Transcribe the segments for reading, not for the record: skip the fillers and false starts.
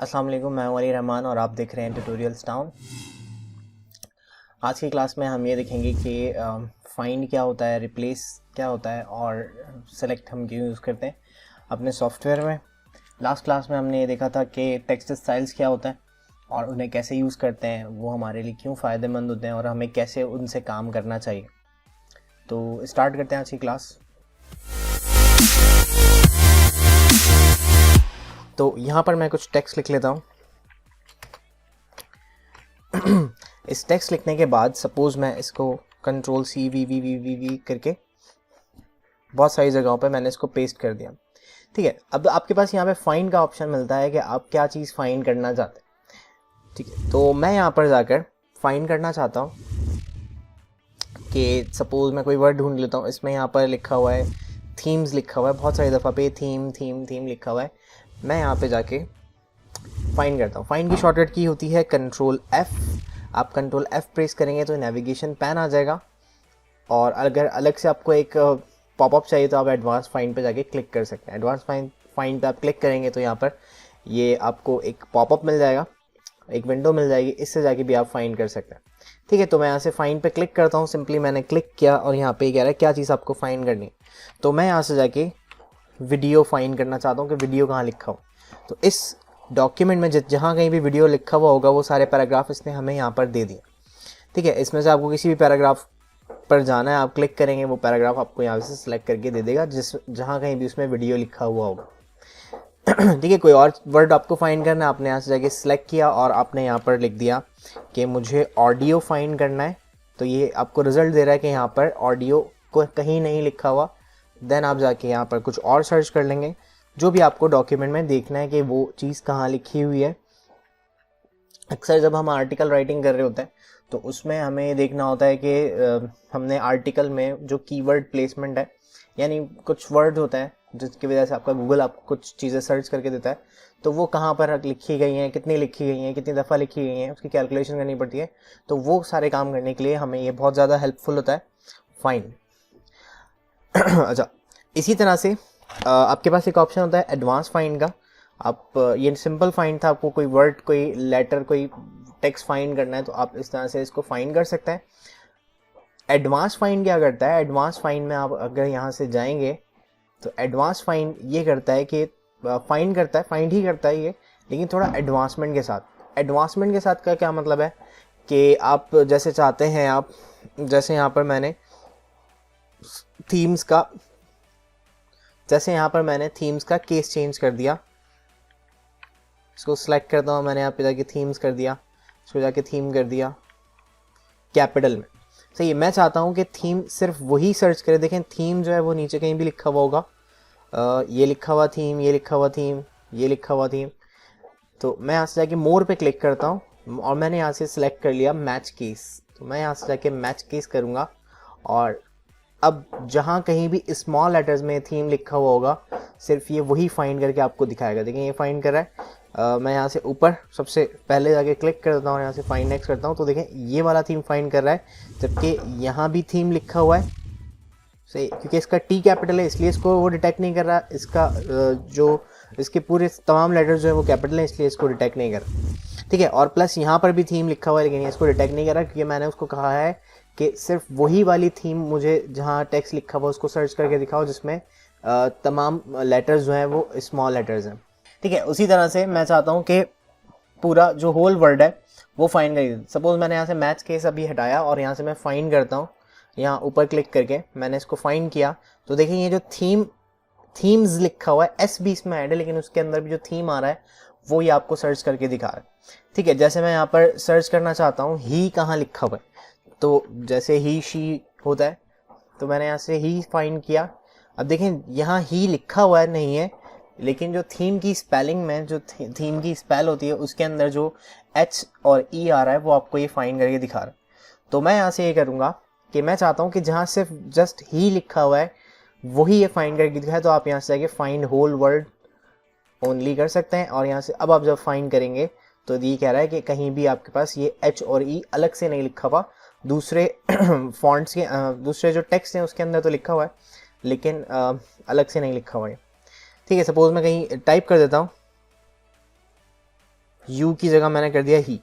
अस्सलाम वालेकुम, मैं हूं अली रहमान और आप देख रहे हैं ट्यूटोरियल्स टाउन। आज की क्लास में हम ये देखेंगे कि फाइंड क्या होता है, रिप्लेस क्या होता है और सेलेक्ट हम क्यों यूज़ करते हैं अपने सॉफ्टवेयर में। लास्ट क्लास में हमने ये देखा था कि टेक्स्ट स्टाइल्स क्या होता है और उन्हें कैसे यूज़ करते हैं, वो हमारे लिए क्यों फ़ायदेमंद होते हैं और हमें कैसे उनसे काम करना चाहिए। तो स्टार्ट करते हैं आज की क्लास। तो यहाँ पर मैं कुछ टेक्स्ट लिख लेता हूँ। इस टेक्स्ट लिखने के बाद सपोज़ मैं इसको कंट्रोल सी वी करके बहुत सारी जगहों पे मैंने इसको पेस्ट कर दिया। ठीक है, अब आपके पास यहाँ पे फाइंड का ऑप्शन मिलता है कि आप क्या चीज़ फाइंड करना चाहते हैं। ठीक है, तो मैं यहाँ पर जाकर फाइंड करना चाहता हूँ कि सपोज़ मैं कोई वर्ड ढूंढ लेता हूँ। इसमें यहाँ पर लिखा हुआ है थीम्स, लिखा हुआ है बहुत सारी दफ़ा पे थीम थीम थीम लिखा हुआ है। मैं यहाँ पे जाके फाइंड करता हूँ। फाइंड की शॉर्टकट की होती है कंट्रोल F। आप कंट्रोल F प्रेस करेंगे तो नेविगेशन पैन आ जाएगा और अगर अलग से आपको एक पॉपअप चाहिए तो आप एडवांस फाइंड पे जाके क्लिक कर सकते हैं। एडवांस फाइंड पे आप क्लिक करेंगे तो यहाँ पर ये आपको एक पॉपअप मिल जाएगा, एक विंडो मिल जाएगी, इससे जाके भी आप फाइंड कर सकते हैं। ठीक है, तो मैं यहाँ से फाइंड पे क्लिक करता हूँ। सिंपली मैंने क्लिक किया और यहाँ पे कह रहा है क्या चीज़ आपको फाइंड करनी है। तो मैं यहाँ से जाके वीडियो फाइंड करना चाहता हूँ कि वीडियो कहाँ लिखा हो। तो इस डॉक्यूमेंट में जहाँ कहीं भी वीडियो लिखा हुआ होगा वो सारे पैराग्राफ इसने हमें यहाँ पर दे दिए। ठीक है, इसमें से आपको किसी भी पैराग्राफ पर जाना है, आप क्लिक करेंगे वो पैराग्राफ आपको यहाँ से सिलेक्ट करके दे देगा जहाँ कहीं भी उसमें वीडियो लिखा हुआ होगा। ठीक है, कोई और वर्ड आपको फाइंड करना है, आपने यहाँ से जाके सिलेक्ट किया और आपने यहाँ पर लिख दिया कि मुझे ऑडियो फाइंड करना है। तो ये आपको रिजल्ट दे रहा है कि यहाँ पर ऑडियो को कहीं नहीं लिखा हुआ। देन आप जाके यहाँ पर कुछ और सर्च कर लेंगे जो भी आपको डॉक्यूमेंट में देखना है कि वो चीज़ कहाँ लिखी हुई है। अक्सर जब हम आर्टिकल राइटिंग कर रहे होते हैं तो उसमें हमें देखना होता है कि हमने आर्टिकल में जो कीवर्ड प्लेसमेंट है, यानी कुछ वर्ड होता है जिसकी वजह से आपका गूगल आपको कुछ चीज़ें सर्च करके देता है, तो वो कहाँ पर लिखी गई हैं, कितनी लिखी गई हैं, कितनी दफ़ा लिखी गई हैं, उसकी कैलकुलेशन करनी पड़ती है। तो वो सारे काम करने के लिए हमें ये बहुत ज़्यादा हेल्पफुल होता है फाइंड। अच्छा, इसी तरह से आपके पास एक ऑप्शन होता है एडवांस फाइंड का। आप ये सिंपल फाइंड था, आपको कोई वर्ड, कोई लेटर, कोई टेक्स्ट फाइंड करना है तो आप इस तरह से इसको फाइंड कर सकते हैं। एडवांस फाइंड क्या करता है, एडवांस फाइंड में आप अगर यहाँ से जाएंगे तो एडवांस फाइंड ये करता है कि फाइंड करता है, फाइंड ही करता है ये, लेकिन थोड़ा एडवांसमेंट के साथ। एडवांसमेंट के साथ का क्या मतलब है कि आप जैसे चाहते हैं, आप जैसे यहाँ पर मैंने थीम्स का, जैसे यहाँ पर मैंने थीम्स का केस चेंज कर दिया, इसको सिलेक्ट करता हूँ, मैंने यहाँ पे जाके थीम्स कर दिया, इसको जाके थीम कर दिया कैपिटल में। सही है, मैं चाहता हूँ कि थीम सिर्फ वही सर्च करे। देखें थीम जो है वो नीचे कहीं भी लिखा हुआ होगा, ये लिखा हुआ थीम, ये लिखा हुआ थीम, ये लिखा हुआ थीम। तो मैं यहाँ से जाके मोर पे क्लिक करता हूँ और मैंने यहाँ से सिलेक्ट कर लिया मैच केस। तो मैं यहाँ से जाके मैच केस करूँगा और अब जहाँ कहीं भी स्मॉल लेटर्स में थीम लिखा हुआ होगा सिर्फ ये वही फाइंड करके आपको दिखाएगा। देखिए ये फाइंड कर रहा है। मैं यहाँ से ऊपर सबसे पहले जाके क्लिक करता हूँ और यहाँ से फाइंड नेक्स्ट करता हूँ तो देखें ये वाला थीम फाइंड कर रहा है, जबकि यहाँ भी थीम लिखा हुआ है। सही, क्योंकि इसका टी कैपिटल है इसलिए इसको वो डिटेक्ट नहीं कर रहा। इसका जो इसके पूरे तमाम लेटर्स जो है वो कैपिटल है इसलिए इसको डिटेक्ट नहीं कर रहा। ठीक है, और प्लस यहाँ पर भी थीम लिखा हुआ है लेकिन ये इसको डिटेक्ट नहीं कर रहा क्योंकि मैंने उसको कहा है कि सिर्फ वही वाली थीम मुझे जहाँ टेक्स्ट लिखा हुआ उसको सर्च करके दिखाओ जिसमें तमाम लेटर्स जो हैं वो स्मॉल लेटर्स हैं। ठीक है, उसी तरह से मैं चाहता हूँ कि पूरा जो होल वर्ड है वो फाइंड करिए। सपोज मैंने यहाँ से मैच केस अभी हटाया और यहाँ से मैं फाइंड करता हूँ, यहाँ ऊपर क्लिक करके मैंने इसको फाइंड किया तो देखिए ये जो थीम्स लिखा हुआ है एस भी इसमें ऐड है लेकिन उसके अंदर भी जो थीम आ रहा है वो ये आपको सर्च करके दिखा रहा है। ठीक है, जैसे मैं यहाँ पर सर्च करना चाहता हूँ ही कहाँ लिखा हुआ है, तो जैसे ही शी होता है तो मैंने यहाँ से ही फाइंड किया। अब देखें यहाँ ही लिखा हुआ है नहीं है, लेकिन जो थीम की स्पेलिंग में जो थीम की स्पेल होती है उसके अंदर जो एच और ई आ रहा है वो आपको ये फाइंड करके दिखा रहा है। तो मैं यहाँ से ये करूँगा कि मैं चाहता हूँ कि जहाँ सिर्फ जस्ट ही लिखा हुआ है वही ये फाइंड करके दिखाए। तो आप यहाँ से जाके फाइंड होल वर्ड ओनली कर सकते हैं और यहाँ से अब आप जब फाइंड करेंगे तो ये कह रहा है कि कहीं भी आपके पास ये एच और ई अलग से नहीं लिखा हुआ, दूसरे फॉन्ट्स के दूसरे जो टेक्स्ट हैं उसके अंदर तो लिखा हुआ है लेकिन अलग से नहीं लिखा हुआ है। ठीक है, सपोज मैं कहीं टाइप कर देता हूँ यू की जगह मैंने कर दिया ही।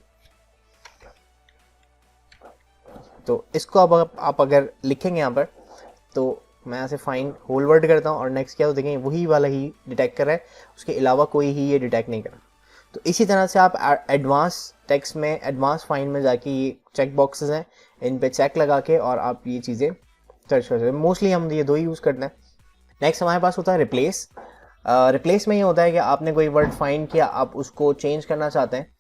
तो इसको अब आप अगर लिखेंगे यहाँ पर, तो मैं यहाँ से फाइंड होल वर्ड करता हूँ और नेक्स्ट क्या, तो देखें वही वाला ही डिटेक्ट कर रहा है, उसके अलावा कोई ही ये डिटेक्ट नहीं कर रहा। तो इसी तरह से आप एडवांस टेक्स्ट में, एडवांस फाइंड में जाके ये चेक बॉक्सेस हैं, इन पे चेक लगा के और आप ये चीज़ें सर्च कर सकते हैं। मोस्टली हम ये दो ही यूज़ करते हैं। नेक्स्ट हमारे पास होता है रिप्लेस। रिप्लेस में ये होता है कि आपने कोई वर्ड फाइंड किया, आप उसको चेंज करना चाहते हैं,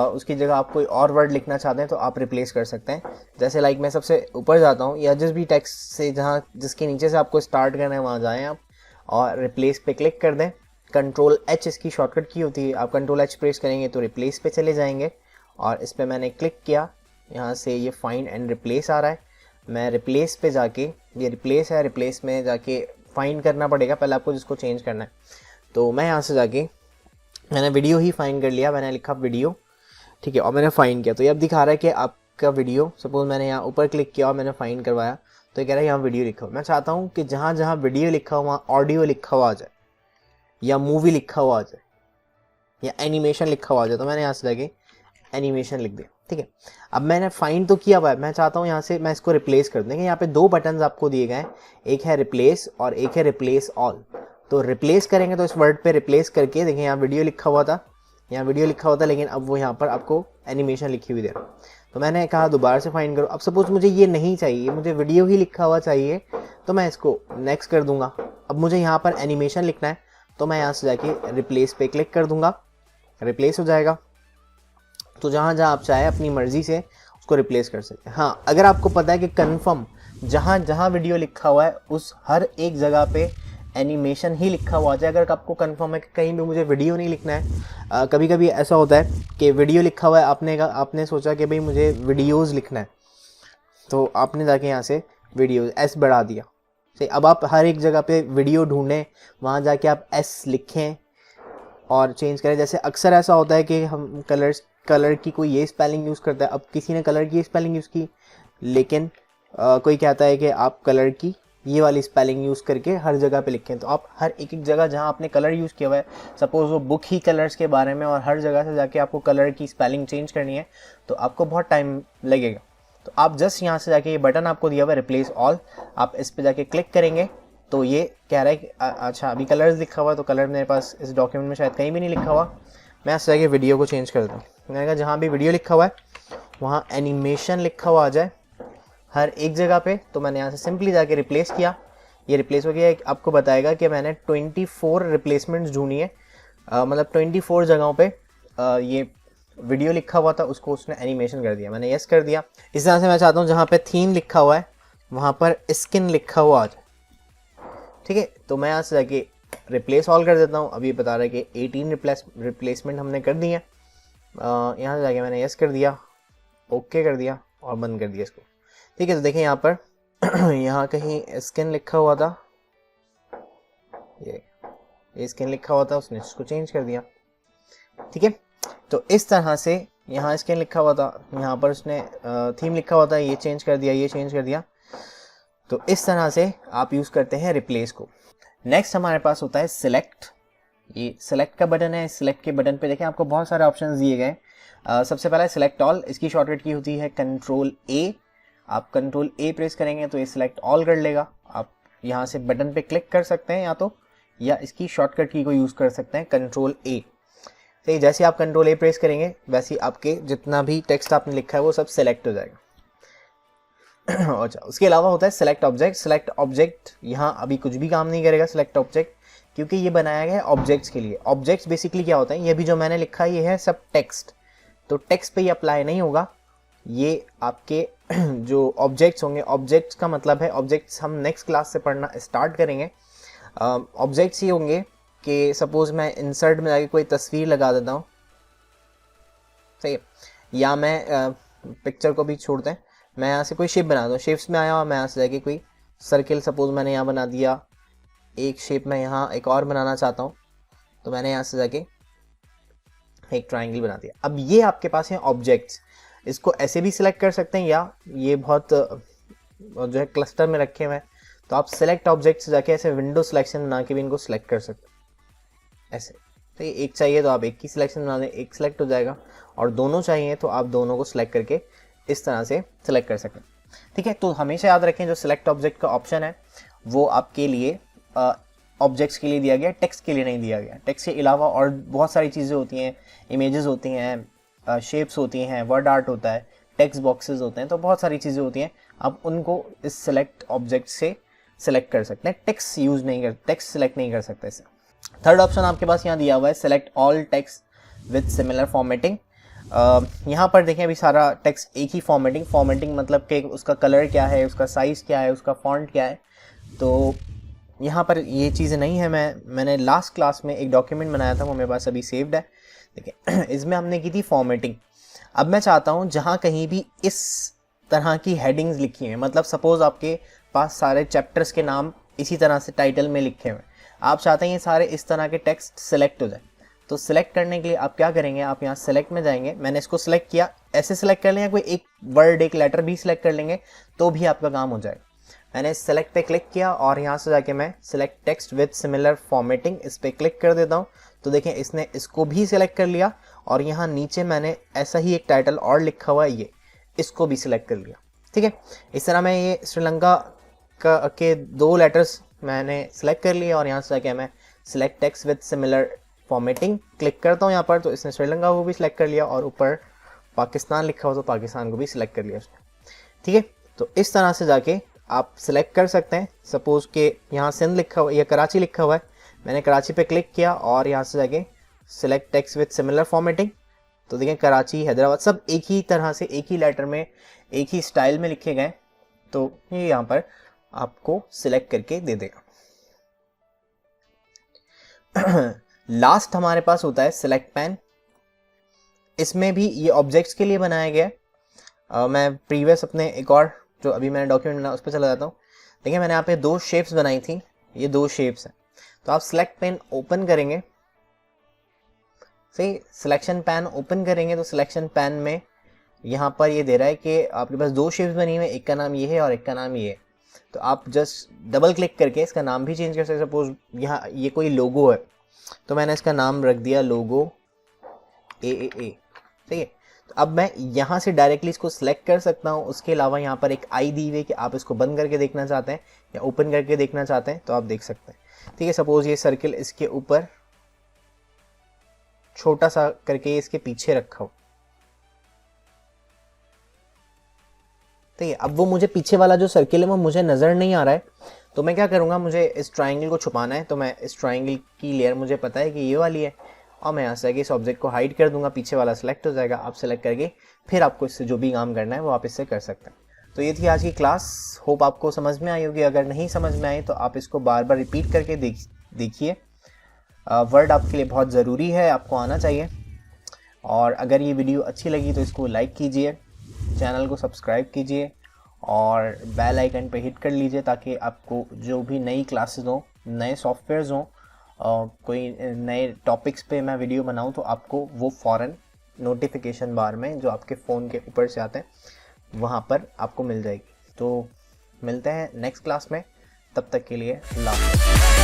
उसकी जगह आप कोई और वर्ड लिखना चाहते हैं, तो आप रिप्लेस कर सकते हैं। जैसे लाइक मैं सबसे ऊपर जाता हूँ, या जिस भी टेक्स्ट से जहाँ जिसके नीचे से आपको स्टार्ट करना है वहाँ जाएँ आप और रिप्लेस पे क्लिक कर दें। कंट्रोल एच इसकी शॉर्टकट की होती है, आप कंट्रोल एच प्रेस करेंगे तो रिप्लेस पे चले जाएंगे और इस पर मैंने क्लिक किया, यहाँ से ये फाइंड एंड रिप्लेस आ रहा है। मैं रिप्लेस पे जाके, ये रिप्लेस है, रिप्लेस में जाके फाइंड करना पड़ेगा पहले आपको जिसको चेंज करना है। तो मैं यहाँ से जाके मैंने वीडियो ही फाइंड कर लिया, मैंने लिखा वीडियो, ठीक है, और मैंने फाइंड किया। तो ये अब दिखा रहा है कि आपका वीडियो, सपोज मैंने यहाँ ऊपर क्लिक किया और मैंने फाइंड करवाया, तो ये कह रहा है यहाँ वीडियो लिखा हुआ। मैं चाहता हूँ कि जहाँ जहाँ वीडियो लिखा हुआ वहाँ ऑडियो लिखा हुआ आ जाए, या मूवी लिखा हुआ आ जाए, या एनिमेशन लिखा हुआ आ जाए। तो मैंने यहाँ से जाके एनिमेशन लिख दिया, ठीक है। अब मैंने फाइंड तो किया हुआ है, मैं चाहता हूँ यहाँ से मैं इसको रिप्लेस कर देंगे। यहाँ पे दो बटन्स आपको दिए गए हैं, एक है रिप्लेस और एक है रिप्लेस ऑल। तो रिप्लेस करेंगे तो इस वर्ड पे रिप्लेस करके, देखिए यहाँ वीडियो लिखा हुआ था, यहाँ वीडियो लिखा हुआ था, लेकिन अब वो यहाँ पर आपको एनिमेशन लिखी हुई दे रहा है। तो मैंने कहा दोबारा से फाइंड करो। अब सपोज मुझे ये नहीं चाहिए, मुझे वीडियो ही लिखा हुआ चाहिए, तो मैं इसको नेक्स्ट कर दूंगा। अब मुझे यहाँ पर एनिमेशन लिखना है, तो मैं यहाँ से जाके रिप्लेस पे क्लिक कर दूंगा, रिप्लेस हो जाएगा। तो जहाँ जहाँ आप चाहे अपनी मर्जी से उसको रिप्लेस कर सकते हैं। हाँ, अगर आपको पता है कि कन्फर्म जहाँ जहाँ वीडियो लिखा हुआ है उस हर एक जगह पे एनिमेशन ही लिखा हुआ है, अगर आपको कन्फर्म है कि कहीं भी मुझे वीडियो नहीं लिखना है, कभी कभी ऐसा होता है कि वीडियो लिखा हुआ है, आपने सोचा कि भाई मुझे वीडियोज़ लिखना है, तो आपने जाके यहाँ से वीडियो एस बढ़ा दिया। सही, अब आप हर एक जगह पे वीडियो ढूंढें, वहाँ जाके आप एस लिखें और चेंज करें। जैसे अक्सर ऐसा होता है कि हम कलर की कोई ये स्पेलिंग यूज़ करता है, अब किसी ने कलर की स्पेलिंग यूज़ की, लेकिन कोई कहता है कि आप कलर की ये वाली स्पेलिंग यूज़ करके हर जगह पे लिखें। तो आप हर एक जगह जहाँ आपने कलर यूज़ किया हुआ है, सपोज़ वो बुक ही कलर्स के बारे में, और हर जगह से जाके आपको कलर की स्पेलिंग चेंज करनी है, तो आपको बहुत टाइम लगेगा। तो आप जस्ट यहाँ से जाके, ये बटन आपको दिया हुआ है रिप्लेस ऑल, आप इस पर जाके क्लिक करेंगे तो ये कह रहा है कि अच्छा अभी कलर्स लिखा हुआ है, तो कलर मेरे पास इस डॉक्यूमेंट में शायद कहीं भी नहीं लिखा हुआ। मैं यहाँ से जाके वीडियो को चेंज कर दूँ। मैंने कहा जहाँ भी वीडियो लिखा हुआ है वहाँ एनिमेशन लिखा हुआ आ जाए हर एक जगह पे। तो मैंने यहाँ से सिंपली जाके रिप्लेस किया, ये रिप्लेस हो गया। आपको बताएगा कि मैंने 24 रिप्लेसमेंट्स ढूंढी है, मतलब 24 जगहों पे ये वीडियो लिखा हुआ था उसको उसने एनिमेशन कर दिया। मैंने यस कर दिया। इस तरह से मैं चाहता हूँ जहाँ पे थीम लिखा हुआ है वहाँ पर स्किन लिखा हुआ आ जाए, ठीक है। तो मैं यहाँ से जाके रिप्लेस ऑल कर देता हूँ। अभी बता रहा है कि 18 रिप्लेसमेंट हमने कर दी है। यहाँ से जाके मैंने यस कर दिया, ओके कर दिया और बंद कर दिया इसको, ठीक है। तो देखें यहाँ पर यहाँ कहीं स्किन लिखा हुआ था, ये स्किन लिखा हुआ था, उसने इसको चेंज कर दिया, ठीक है। तो इस तरह से यहाँ स्किन लिखा हुआ था, यहाँ पर उसने थीम लिखा हुआ था, ये चेंज कर दिया, ये चेंज कर दिया। तो इस तरह से आप यूज़ करते हैं रिप्लेस को। नेक्स्ट हमारे पास होता है सिलेक्ट। ये सिलेक्ट का बटन है। सिलेक्ट के बटन पे देखें आपको बहुत सारे ऑप्शंस दिए गए। सबसे पहला है सिलेक्ट ऑल, इसकी शॉर्टकट की होती है कंट्रोल ए। आप कंट्रोल ए प्रेस करेंगे तो ये सिलेक्ट ऑल कर लेगा। आप यहाँ से बटन पे क्लिक कर सकते हैं या इसकी शॉर्टकट की को यूज़ कर सकते हैं कंट्रोल ए। तो जैसे आप कंट्रोल ए प्रेस करेंगे वैसे ही आपके जितना भी टेक्स्ट आपने लिखा है वो सब सेलेक्ट हो जाएगा। अच्छा, उसके अलावा होता है सेलेक्ट ऑब्जेक्ट। सेलेक्ट ऑब्जेक्ट यहाँ अभी कुछ भी काम नहीं करेगा सेलेक्ट ऑब्जेक्ट, क्योंकि ये बनाया गया है ऑब्जेक्ट्स के लिए। ऑब्जेक्ट्स बेसिकली क्या होता है, ये भी जो मैंने लिखा है ये है सब टेक्स्ट, तो टेक्स्ट पे ये अप्लाई नहीं होगा। ये आपके जो ऑब्जेक्ट्स होंगे, ऑब्जेक्ट्स का मतलब है, ऑब्जेक्ट्स हम नेक्स्ट क्लास से पढ़ना स्टार्ट करेंगे। ऑब्जेक्ट्स ये होंगे कि सपोज मैं इंसर्ट में जाके कोई तस्वीर लगा देता हूँ, सही है, या मैं पिक्चर को भी छोड़ते हैं, मैं यहाँ से कोई शेप बना दूँ। शेप्स में आया हुआ, मैं यहाँ से जाके कोई सर्किल सपोज मैंने यहाँ बना दिया, एक शेप मैं यहाँ एक और बनाना चाहता हूँ, तो मैंने यहाँ से जाके एक ट्राइंगल बना दिया। अब ये आपके पास है ऑब्जेक्ट्स, इसको ऐसे भी सिलेक्ट कर सकते हैं या ये बहुत जो है क्लस्टर में रखे हुए हैं, तो आप सिलेक्ट ऑब्जेक्ट से जाके ऐसे विंडो सिलेक्शन बना के भी इनको सिलेक्ट कर सकते हैं ऐसे, तो ये एक चाहिए तो आप एक की सिलेक्शन बना दें, एक सिलेक्ट हो जाएगा, और दोनों चाहिए तो आप दोनों को सिलेक्ट करके इस तरह से सिलेक्ट कर सकें। ठीक है, तो हमेशा याद रखें जो सिलेक्ट ऑब्जेक्ट का ऑप्शन है वो आपके लिए ऑब्जेक्ट्स के लिए दिया गया, टेक्स्ट के लिए नहीं दिया गया। टेक्स्ट के अलावा और बहुत सारी चीज़ें होती हैं, इमेजेस होती हैं, शेप्स होती हैं, वर्ड आर्ट होता है, टेक्स्ट बॉक्सेस होते हैं, तो बहुत सारी चीज़ें होती हैं, आप उनको इस सेलेक्ट ऑब्जेक्ट से सिलेक्ट कर सकते हैं। टेक्स्ट यूज़ नहीं कर, टेक्स्ट सिलेक्ट नहीं कर सकते इससे। थर्ड ऑप्शन आपके पास यहाँ दिया हुआ है select all text with similar formatting. यहाँ पर देखें अभी सारा टेक्स्ट एक ही फॉर्मेटिंग मतलब कि उसका कलर क्या है, उसका साइज़ क्या है, उसका फॉन्ट क्या है, तो यहाँ पर ये चीज़ें नहीं है। मैंने लास्ट क्लास में एक डॉक्यूमेंट बनाया था, वो मेरे पास अभी सेव्ड है। देखिए इसमें हमने की थी फॉर्मेटिंग। अब मैं चाहता हूँ जहाँ कहीं भी इस तरह की हेडिंग्स लिखी हैं, मतलब सपोज़ आपके पास सारे चैप्टर्स के नाम इसी तरह से टाइटल में लिखे हुए हैं, आप चाहते हैं ये सारे इस तरह के टेक्स्ट सेलेक्ट हो जाए। तो सिलेक्ट करने के लिए आप क्या करेंगे, आप यहाँ सेलेक्ट में जाएंगे, मैंने इसको सिलेक्ट किया, ऐसे सिलेक्ट कर लेंगे, कोई एक वर्ड एक लेटर भी सिलेक्ट कर लेंगे तो भी आपका काम हो जाएगा। मैंने सेलेक्ट पे क्लिक किया और यहाँ से जाके मैं select text with similar formatting इस पर क्लिक कर देता हूँ। तो देखें इसने इसको भी सिलेक्ट कर लिया, और यहाँ नीचे मैंने ऐसा ही एक टाइटल और लिखा हुआ है, ये इसको भी सिलेक्ट कर लिया। ठीक है, इस तरह मैं ये श्रीलंका के 2 लेटर्स मैंने सिलेक्ट कर लिए, और यहाँ से जाके मैं select text with similar formatting click करता हूँ यहाँ पर, तो इसने श्रीलंका को भी सिलेक्ट कर लिया, और ऊपर पाकिस्तान लिखा हो तो पाकिस्तान को भी सिलेक्ट कर लिया उसने। ठीक है, तो इस तरह से जाके आप सिलेक्ट कर सकते हैं। सपोज़ कि यहाँ सिंध लिखा हुआ या कराची लिखा हुआ है, मैंने कराची पे क्लिक किया और यहाँ से जाके select text with similar formatting, तो देखें कराची, हैदराबाद सब एक ही तरह से एक ही लेटर में एक ही स्टाइल में लिखे गए, तो ये यहाँ पर आपको सिलेक्ट करके दे देगा। लास्ट हमारे पास होता है सिलेक्ट पैन। इसमें भी ये ऑब्जेक्ट्स के लिए बनाया गया है। मैं प्रीवियस अपने एक और जो अभी मैंने डॉक्यूमेंट बना उस पर चला जाता हूँ। देखिए मैंने यहाँ पे 2 शेप्स बनाई थी, ये 2 शेप्स हैं। तो आप सिलेक्ट पैन ओपन करेंगे, सही, सिलेक्शन पैन ओपन करेंगे तो सिलेक्शन पैन में यहाँ पर ये दे रहा है कि आपके पास 2 शेप्स बनी हुई है, एक का नाम ये है और एक का नाम ये है। तो आप जस्ट डबल क्लिक करके इसका नाम भी चेंज कर सकते हैं। सपोज यहाँ ये कोई लोगो है तो मैंने इसका नाम रख दिया लोगो AAA। ठीक है, तो अब मैं यहाँ से डायरेक्टली इसको सिलेक्ट कर सकता हूँ। उसके अलावा यहाँ पर एक आई दी हुई कि आप इसको बंद करके देखना चाहते हैं या ओपन करके देखना चाहते हैं तो आप देख सकते हैं। ठीक है, सपोज ये सर्किल इसके ऊपर छोटा सा करके इसके पीछे रखा हो, ठीक है, अब वो मुझे पीछे वाला जो सर्किल है वो मुझे नज़र नहीं आ रहा है, तो मैं क्या करूँगा, मुझे इस ट्राइंगल को छुपाना है, तो मैं इस ट्राइंगल की लेयर मुझे पता है कि ये वाली है, और मैं यहाँ से आगे इस ऑब्जेक्ट को हाइड कर दूंगा, पीछे वाला सेलेक्ट हो जाएगा। आप सेलेक्ट करके फिर आपको इससे जो भी काम करना है वो आप इससे कर सकते हैं। तो ये थी आज की क्लास, होप आपको समझ में आई होगी। अगर नहीं समझ में आई तो आप इसको बार बार रिपीट करके देखिए। वर्ड आपके लिए बहुत ज़रूरी है, आपको आना चाहिए। और अगर ये वीडियो अच्छी लगी तो इसको लाइक कीजिए, चैनल को सब्सक्राइब कीजिए और बेल आइकन पे हिट कर लीजिए ताकि आपको जो भी नई क्लासेस हों, नए सॉफ्टवेयर्स हों, कोई नए टॉपिक्स पे मैं वीडियो बनाऊं तो आपको वो फ़ौरन नोटिफिकेशन बार में जो आपके फ़ोन के ऊपर से आते हैं वहाँ पर आपको मिल जाएगी। तो मिलते हैं नेक्स्ट क्लास में, तब तक के लिए अल्लाह हाफ़िज़।